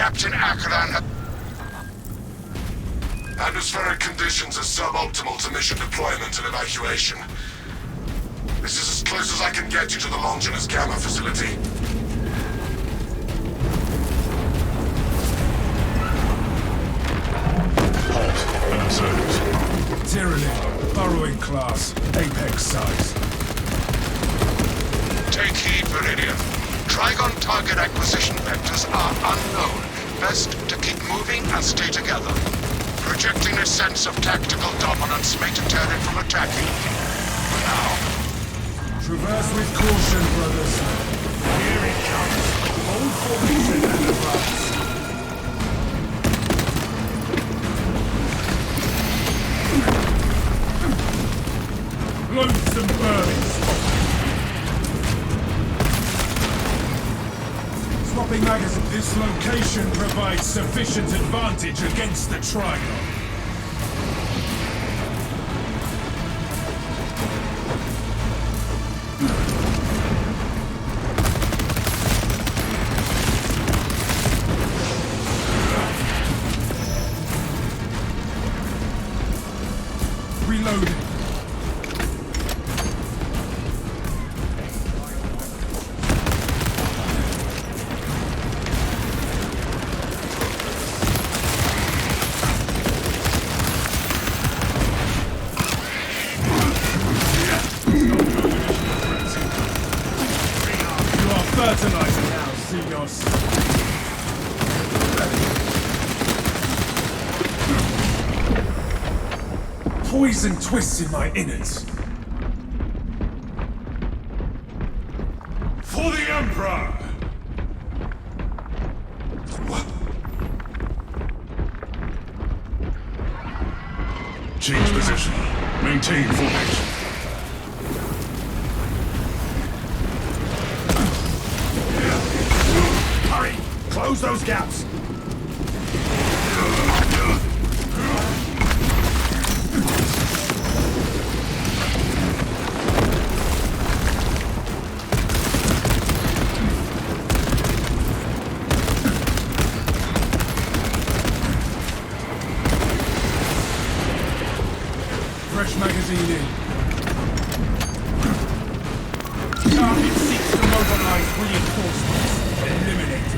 Captain Akran. Atmospheric conditions are suboptimal to mission deployment and evacuation. This is as close as I can get you to the Longinus Gamma facility. Halt and observe. Tyranny, burrowing class, apex size. Take heed, Viridian. Trigon target acquisition vectors are unknown. Best to keep moving and stay together. Projecting a sense of tactical dominance may deter it from attacking. For now. Traverse with caution, brothers. Here it comes. Hold formation and advance. Loathsome burning spot. Swapping magazine. This location provides sufficient advantage against the Trigon. Reloading. Fertilizer now, Seagos. Poison twists in my innards. For the Emperor! Change position. Maintain formation. Hurry! Close those gaps! Fresh magazine in. Target seeks to mobilize reinforcements. Eliminate it.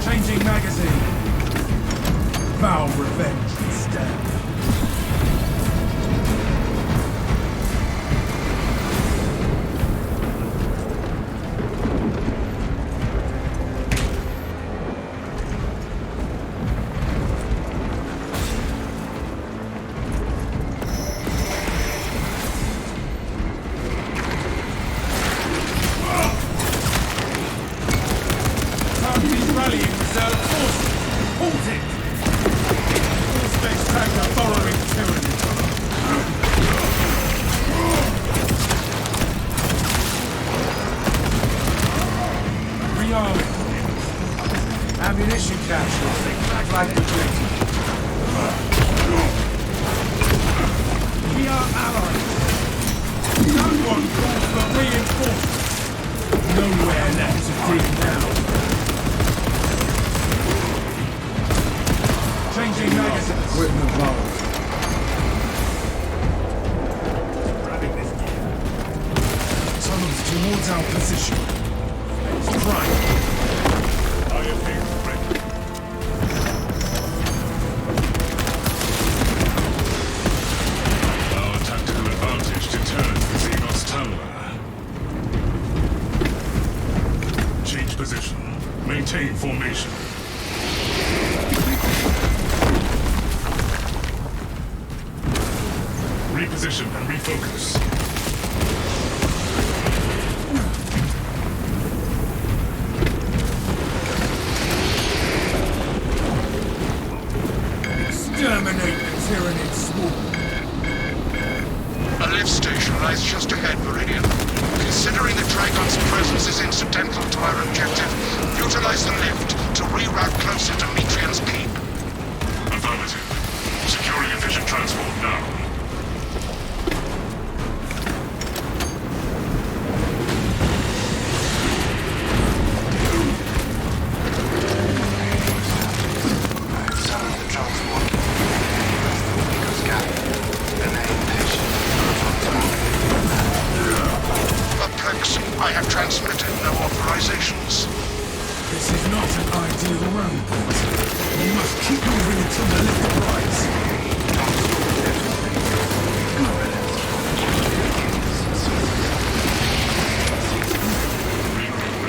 Changing magazine. Vow revenge instead. Targeting rallying reserve forces. Halt it! Full-space tracker burrowing tyranny. Rearming. Ammunition capture. Flag depleted. We are allies. No one calls for reinforcements. Nowhere left to dig now. Changing magazine. Equipment low. Grabbing this gear. Tunnels towards our position. Strike. I am here, ready. Our tactical advantage deters the Xenos tower. Change position. Maintain formation. Reposition and refocus. Exterminate the Tyranid swarm. lift station lies just ahead, Meridian. Considering the Trigon's presence is incidental to our objective, utilize the lift to reroute closer to Metrian's keep. Affirmative. Securing efficient transport now. I have transmitted no authorizations. This is not an ideal run. We must keep moving until the lift arrives.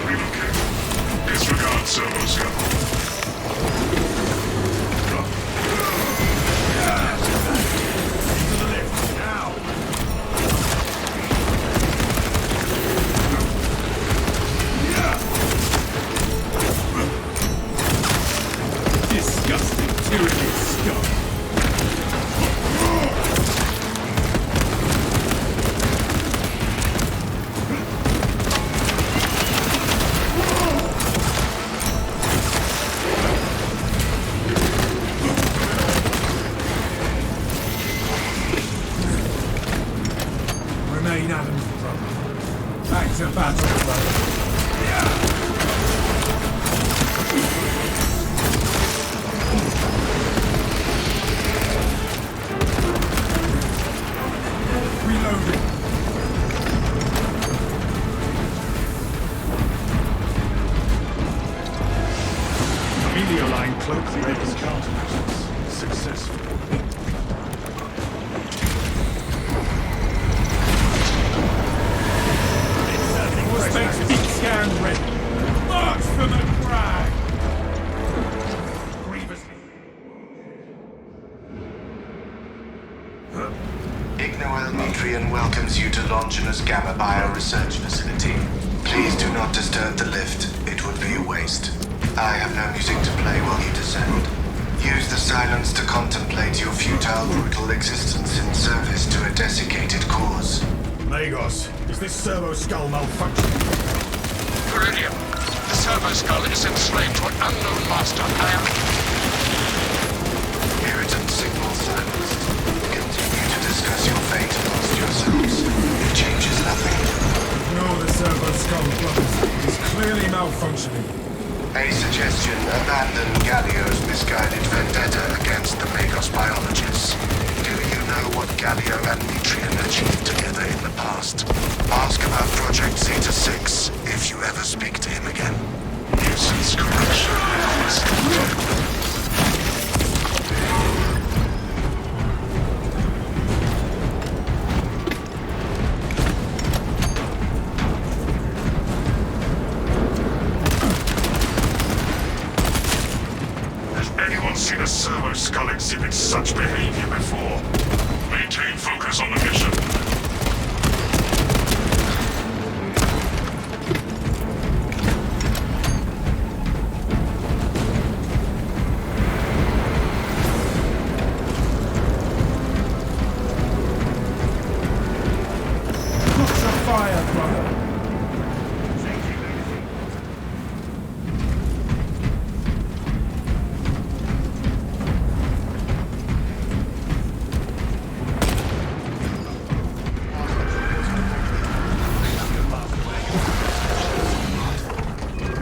Relocate. Disregard servo scope. To the lift, now! Disgusting tyranny scum! Remain Adam's brother. Back to battle, brother. Reloading. Media line cloaked the Raven's countermeasures. Successful. Suspects deep scan ready. March for the crag! Grievously. Ignoel Metrian welcomes you to Longinus Gamma Bioresearch Facility. Please do not disturb the lift. It would be a waste. I have no music to play while you descend. Use the silence to contemplate your futile, brutal existence in service to a desiccated cause. Magos, is this servo skull malfunctioning? Meridian, the servo skull is enslaved to an unknown master. Irritant signal silenced. Continue to discuss your fate amongst yourselves. It changes nothing. Ignore the servo skull, brothers. It is clearly malfunctioning. A suggestion: abandon Gallio's misguided vendetta against the Magos biologists. Do you know what Gallio and Metrian achieved together in the past? Ask about Project Zeta 6 if you ever speak to him again. Nuisance correction requested. Seen a servo skull exhibit such behavior before. Maintain focus on the mission. Lots of fire, brother.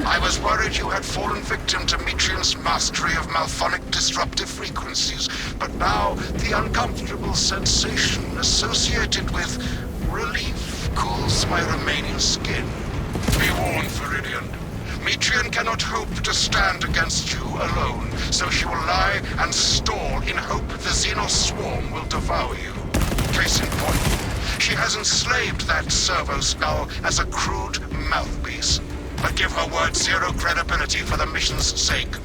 I was worried you had fallen victim to Metrian's mastery of malphonic disruptive frequencies, but now the uncomfortable sensation associated with relief cools my remaining skin. Be warned, Viridian. Metrian cannot hope to stand against you alone, so she will lie and stall in hope the Xenos swarm will devour you. Case in point, she has enslaved that servo skull as a crude mouthpiece. But give her word zero credibility for the mission's sake.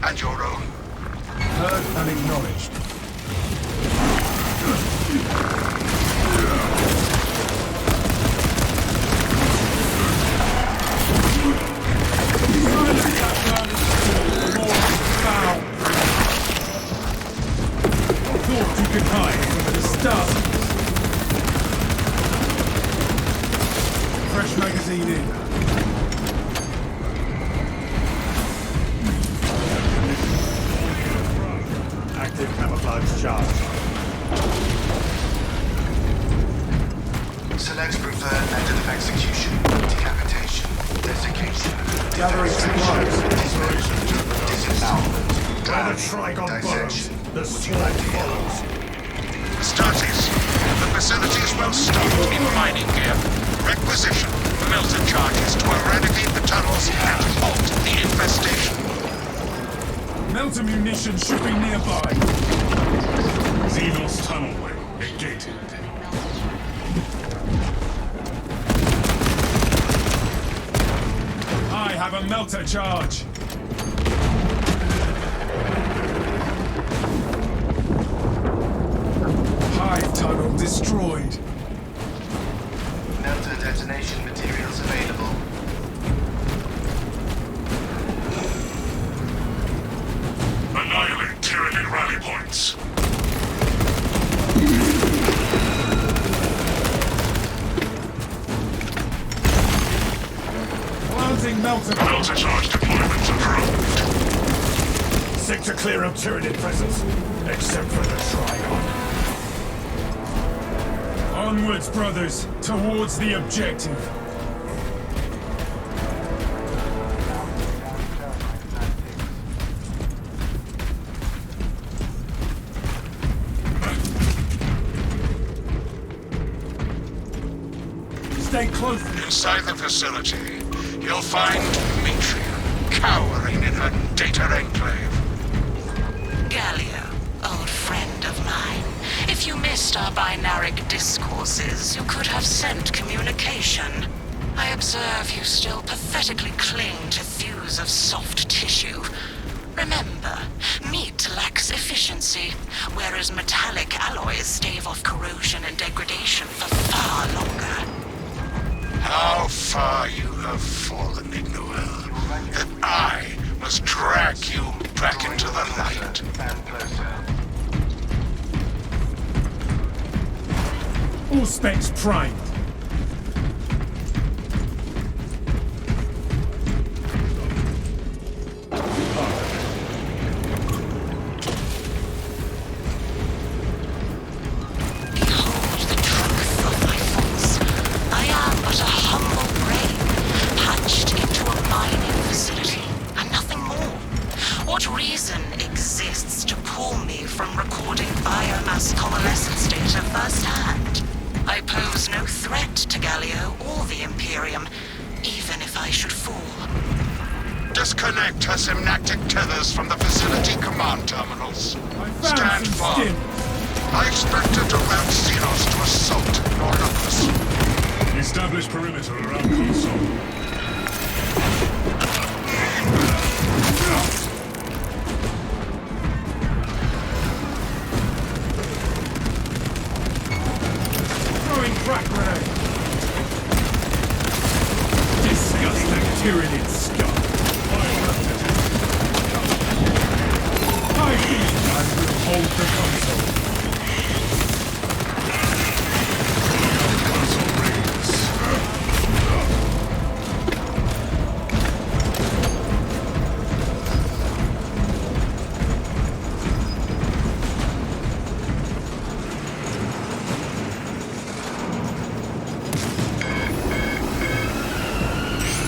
And your own. Heard and acknowledged. Thought you could hide from the stars. magazine in. Active camouflage charge. Select preferred method of execution. Decapitation. Desiccation. Gathering supplies. Disembowelment. Where the Trigon burrows, the swarm follows. Stasis. The facility is well stocked in mining gear. Requisition. Melter charges to eradicate the tunnels and halt the infestation. Melter munition should be nearby. Xenos tunnelway negated. I have a melter charge. Hive tunnel destroyed. Melter detonation materials available. Annihilate Tyranid rally points. Planting melter. Melter charge deployment approved. Sector clear of Tyranid presence, except for the Trigon. Onwards, brothers, towards the objective. Stay close. Inside the facility, you'll find Demetria cowering in her data enclave. Gallia, old friend of mine. If you missed our binaric discourses, you could have sent communication. I observe you still pathetically cling to thews of soft tissue. Remember, meat lacks efficiency, whereas metallic alloys stave off corrosion and degradation for far longer. How far you have fallen, Ignoel, that I must drag you back into the light. And closer. All specs primed. Behold the truth of my thoughts. I am but a humble brain, patched into a mining facility, and nothing more. What reason exists to pull me from recording biomass coalescence data firsthand? I pose no threat to Gallia or the Imperium, even if I should fall. Disconnect her synaptic tethers from the facility command terminals. I found Stand some firm. stim. I expect her to route Xenos to assault Nordokus. Establish perimeter around console. Throwing crack grenade. Disgusting Tyranid scum. I will hold the console. Console rings.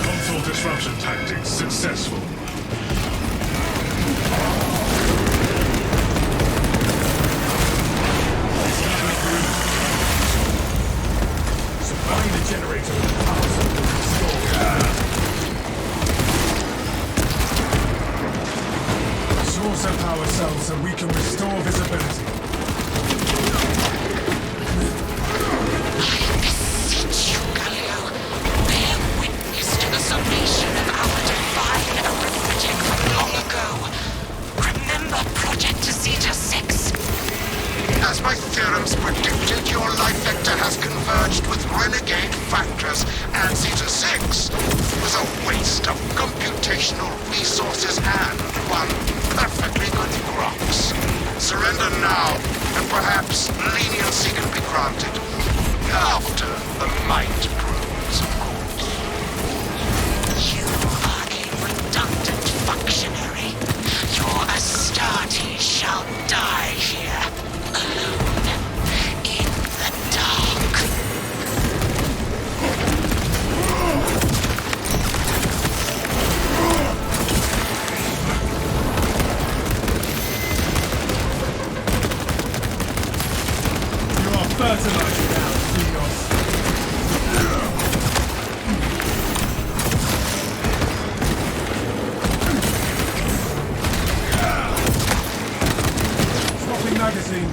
Console disruption tactics successful. Supplying the generator with the power supply restored. Source a power cell so we can restore visibility. Beseech you, Galio, bear witness to the summation of our divine arithmetic from long ago. Remember Project Zeta 6? As my theorems predicted, your life vector has converged with renegade factors, and Zeta 6 was a waste of computational resources and one perfectly good Grox. Surrender now, and perhaps leniency can be granted. After the might proves, of course. not die here, alone, in the dark. You are fertilizing now, Theos. Swapping magazine.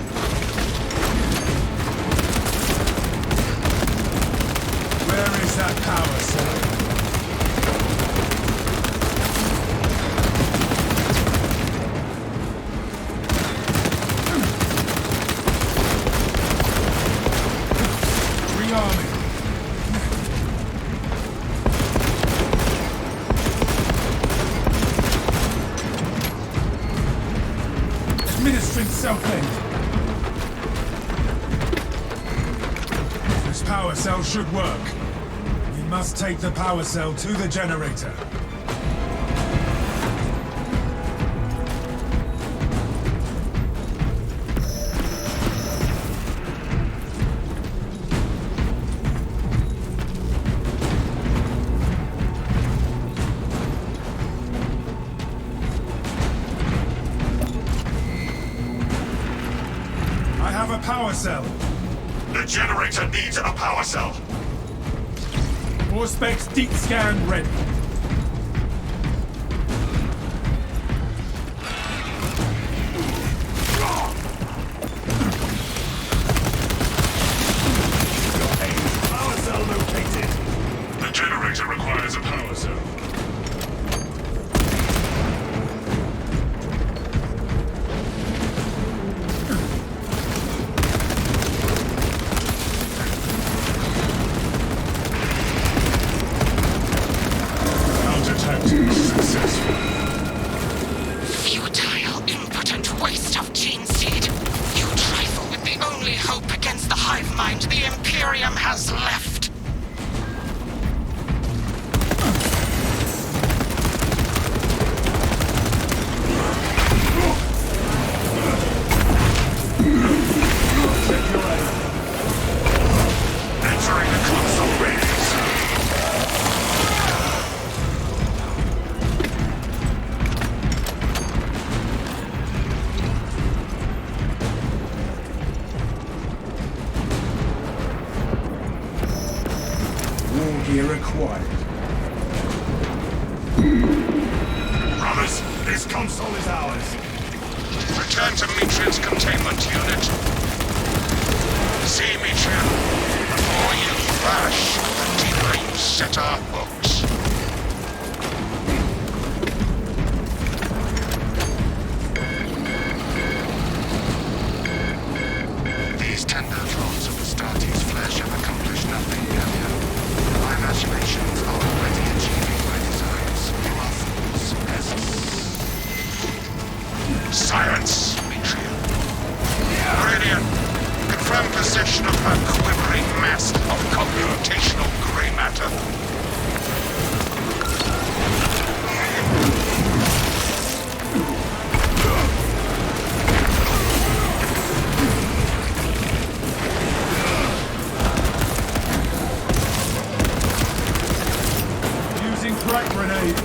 Where is that power cell? Rearming. Administering self-aid. This power cell should work. We must take the power cell to the generator. I have a power cell. The generator needs a power cell. Four specs deep scan ready. Power cell located. The generator requires a power cell. Counter-tactics successful. Futile, impotent waste of gene seed. You trifle with the only hope against the hive mind the Imperium has left. Entering the console radius. War gear acquired. Brothers, this console is ours. Return to Metrian's containment unit. See, Metrian, before you crash, the deeper you set our hooks. These tender drops of Astartes' flesh have accomplished nothing, Gallia. My machinations are already achieving my desires. You are fools, peasants. Silence, Metrian. Meridian, confirm possession of her quivering mass of computational gray matter. Using frag grenade.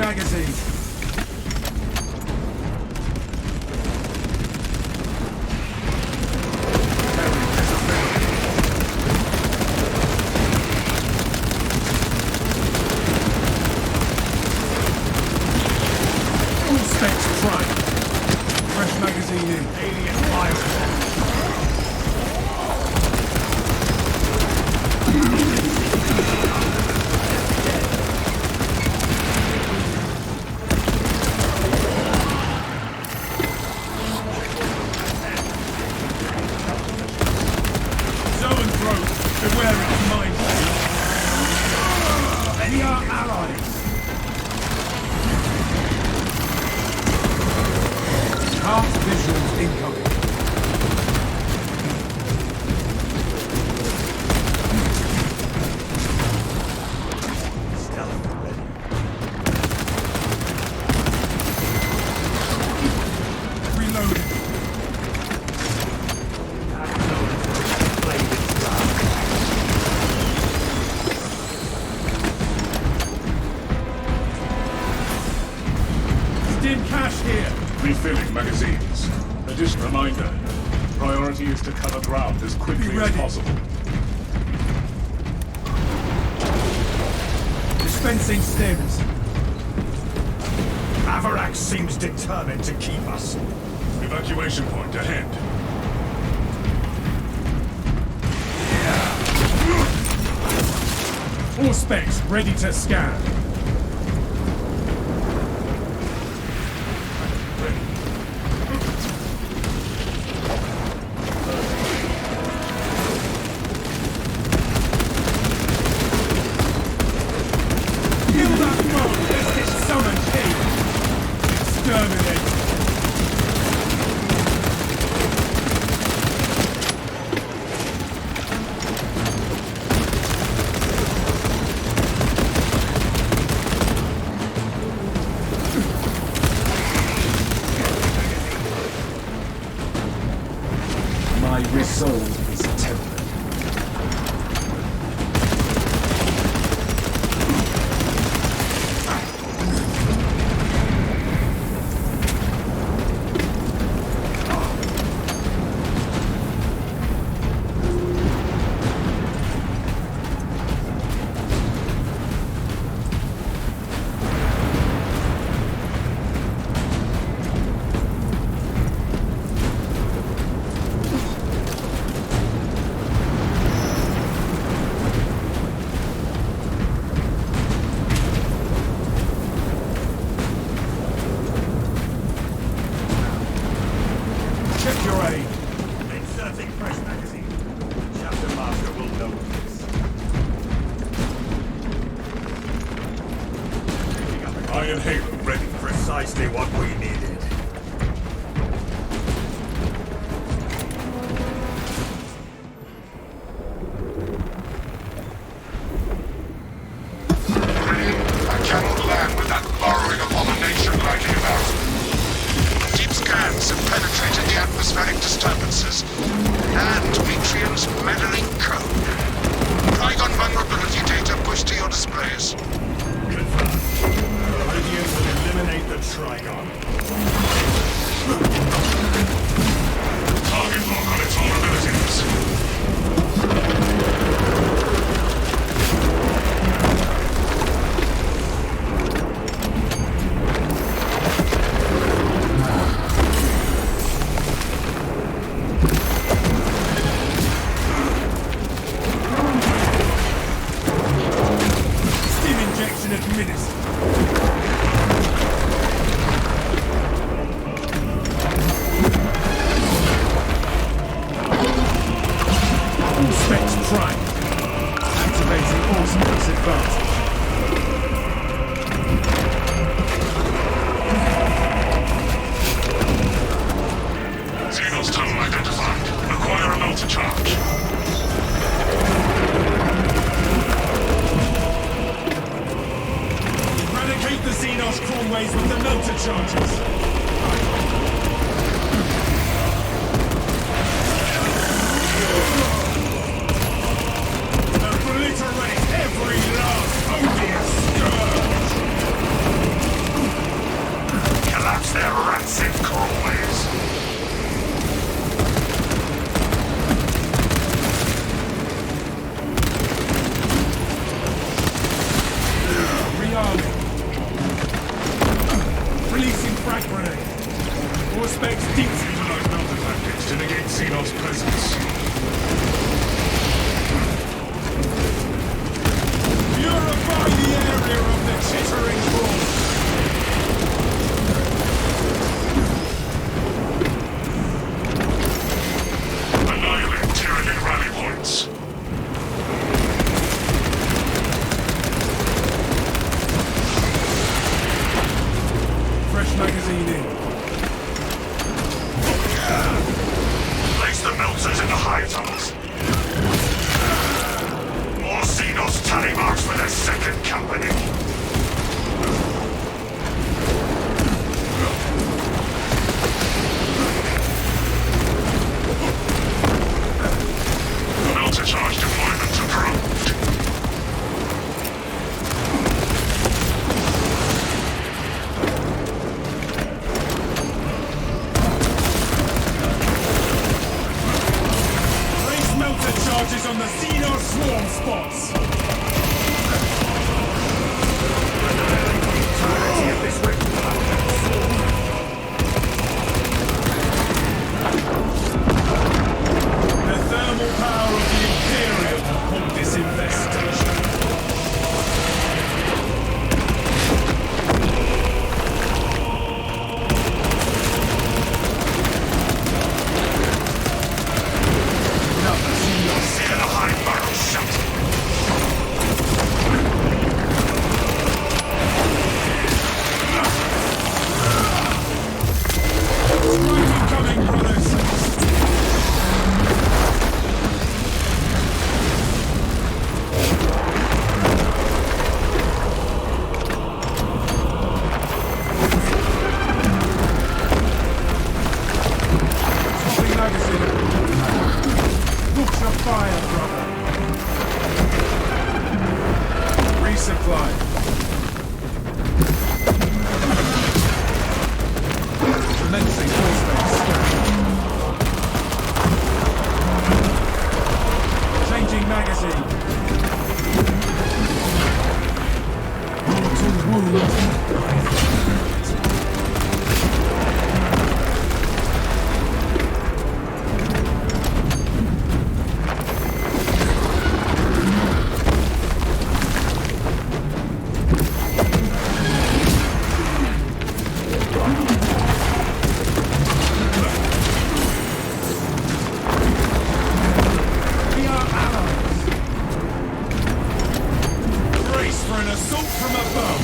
magazine. All specs trained. Fresh magazine in. Alien fire. Beware its mind. Any are allies. Heart visuals incoming. Stealth ready. Reloading. Stim cash here. Refilling magazines. Additional reminder. Priority is to cover ground as quickly Be as ready. possible. Dispensing stims. Avarax seems determined to keep us. Evacuation point ahead. All specs ready to scan. Kill that foe! Let's hit summon key! Exterminate! My resolve is tempered. Check your aim. Inserting fresh magazine. Chapter Master will know of this. Picking up a Iron Halo ready. precisely what we needed. I cannot land with that borrowing abomination lurking about. Deep scans have penetrated the atmospheric disturbances and Demetrian's meddling code. Trigon vulnerability data pushed to your displays. Confirmed. Radiant will eliminate the Trigon. Target lock on its vulnerabilities. Stim injection administered. expansive crawlways. Rearming. Releasing frag grenade. All specs deep. Utilize melter tactics to negate Xenos presence. Purify the area of the chittering force. Annihilate Tyranid rally points. Fresh magazine in. Place the melters in the high tunnels. More Xenos tally marks for the second company. Melter charge deployment approved. Raise melter charges on the Xenos swarm spots. The thermal power of the Imperium hold this infestation. Another Xenos. See the high barrel shot. Strike incoming, brothers. Swapping magazine. Push your fire, brother. Resupply. Commencing full space scan. Changing magazine. Mortal wound. We are allies. Brace for an assault from above.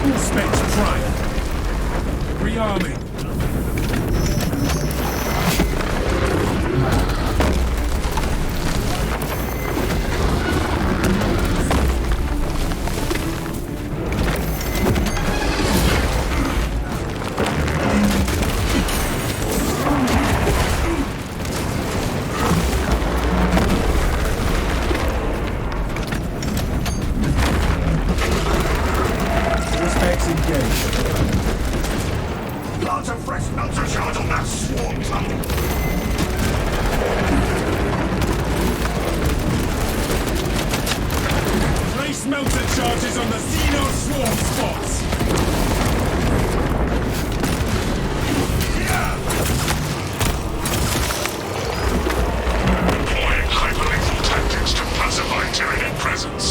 All specs prime. Rearming. All specs engaged. Plant a fresh melter charge on that swarm tunnel. Place melter charges on the Xenos swarm spots. Employing hyperlethal tactics to pacify Tyranid presence.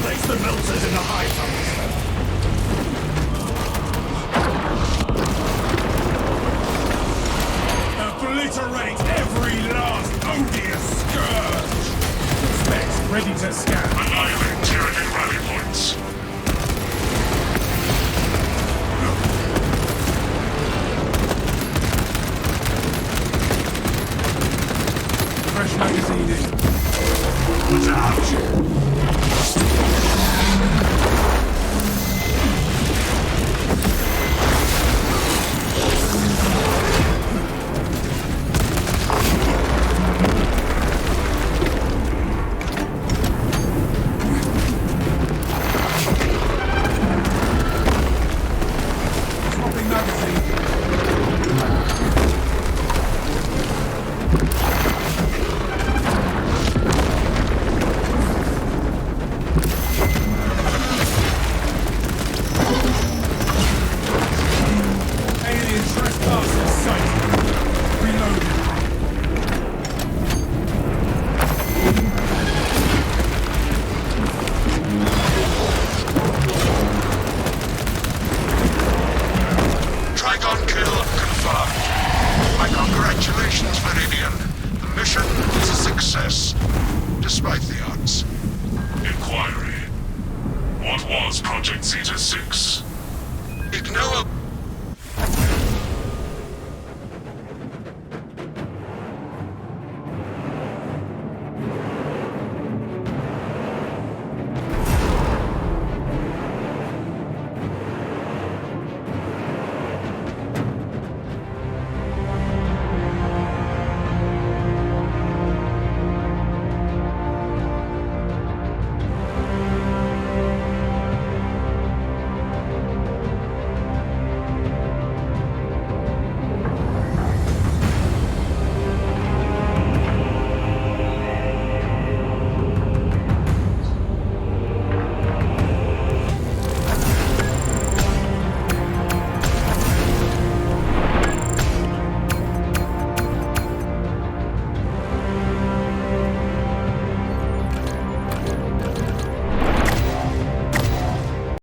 Place the melters in the high tunnels. Obliterate every last odious scourge! Specs ready to scan. Annihilate Tyranid rally points. fresh magazine in. What's out? Swapping magazine. Alien trespass in sight. Reloading. Trigon kill confirmed. My congratulations, Meridian. The mission is a success, despite the odds. Inquiry. What was Project Zeta 6? Ignore